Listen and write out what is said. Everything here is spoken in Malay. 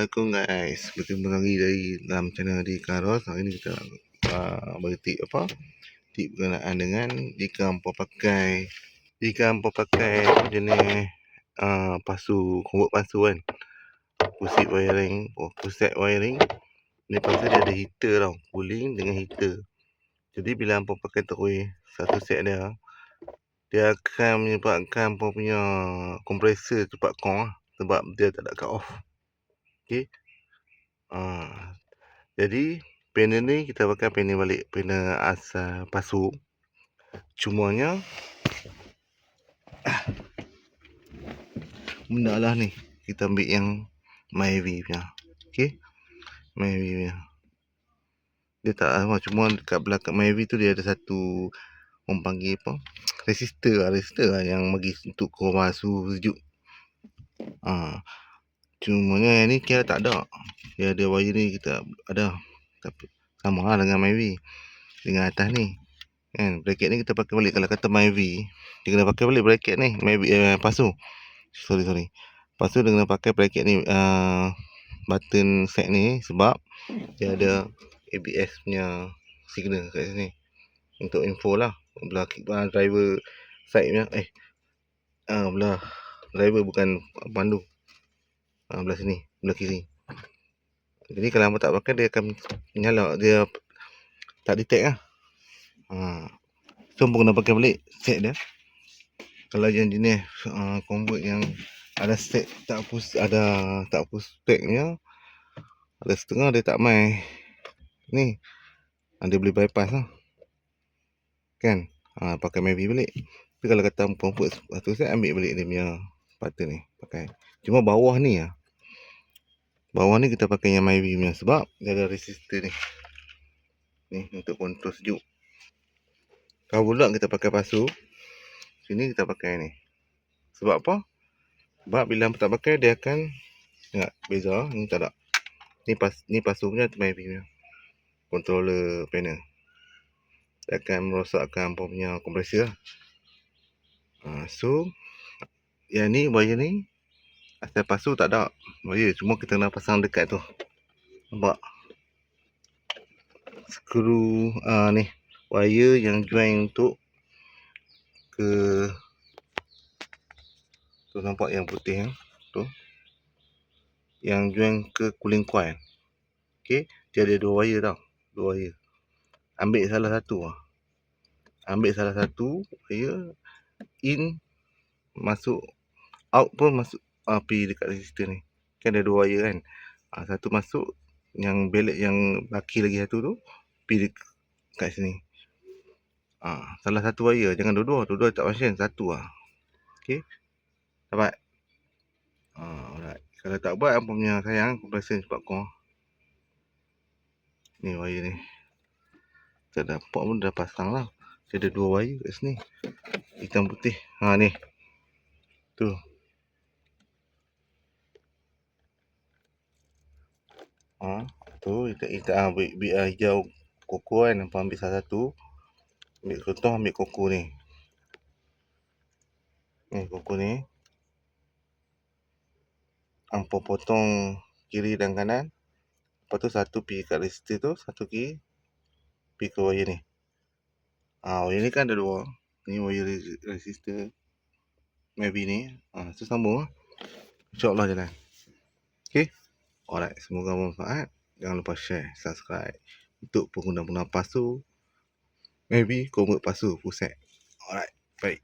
Assalamualaikum guys. Bertemu lagi dalam channel di Karos. Hari ni kita bagi tip tip berkenaan dengan jika hampa pakai jenis pasu, convert pasu kan. Pusat wiring. Ni pasu dia ada heater tau, cooling dengan heater. Jadi bila hampa pakai terus satu set dia akan menyebabkan hampa punya kompresor cepat kong sebab dia tak ada cut off. Okey. Jadi panel ni kita pakai panel balik, panel asal pasu. Cumanya benda lah ni, kita ambil yang Myvi punya. Okey. Myvi punya. Dia tak cuma dekat belakang Myvi tu dia ada satu orang panggil resistor lah yang bagi untuk keluar pasu sejuk. Cumanya yang ni kira tak ada. Dia ada wire ni kita ada. Tapi sama lah dengan Myvi. Dengan atas ni. Kan, bracket ni kita pakai balik. Kalau kata Myvi, dia kena pakai balik bracket ni. Myvi pasu. Sorry. Pasu dia kena pakai bracket ni, button set ni sebab dia ada ABS punya signal kat sini. Untuk info lah. Belah driver side punya. Belah driver bukan pandu. Belah sini, belah kiri. Jadi kalau hampa tak pakai dia akan menyala, dia tak detect lah. So hampa kena pakai balik set dia. Kalau yang jenis convert yang ada set tak push speknya, ada setengah dia tak mai ni, dia boleh bypass lah kan. Pakai Myvi balik. Tapi kalau kata convert satu set, ambil balik dia punya button ni pakai. Cuma bawah ni kita pakai yang Myvi punya sebab dia ada resistor ni untuk kontrol sejuk. Kalau pula kita pakai pasu, sini kita pakai ni. Sebab apa? Sebab bila tak pakai dia akan beza. Ni tak ada. Ni pasu punya, Myvi punya controller panel. Dia akan merosakkan apa punya kompresor. So yang ni wire ni asal pasu tak ada wire, cuma kita kena pasang dekat tu. Nampak? Skru ni wire yang join untuk ke tu, nampak yang putih tu, yang join ke cooling coil. Okey, dia ada dua wire tau, dua wire. Ambil salah satu wire in, masuk out pun masuk, pergi dekat resistor ni. Kan ada dua wire kan. Satu masuk, yang belek yang laki lagi satu tu pergi dekat sini. Salah satu wire, jangan dua-dua tak function, satu Okey. Dapat? Alright. Kalau tak buat apa punya sayang, kompresor cepat kong. Ni wire ni. Tak dapat pun dah pasang lah. Dia ada dua wire kat sini. Hitam putih. Ni. Tu. Tu kita ambil hijau koko kan. Hampa ambil salah satu. Ambil contoh, ambil koko ni. Ni koko ni. Hampa potong kiri dan kanan. Lepas tu satu pergi kat resistor tu, satu pergi ke wire ni. Wire ni kan ada dua. Ni wire resistor Myvi ni. So sambung InsyaAllah jalan. Okay. Alright, semoga bermanfaat. Jangan lupa share, subscribe untuk pengguna-pengguna pasu Myvi, convert pasu full set. Alright, baik.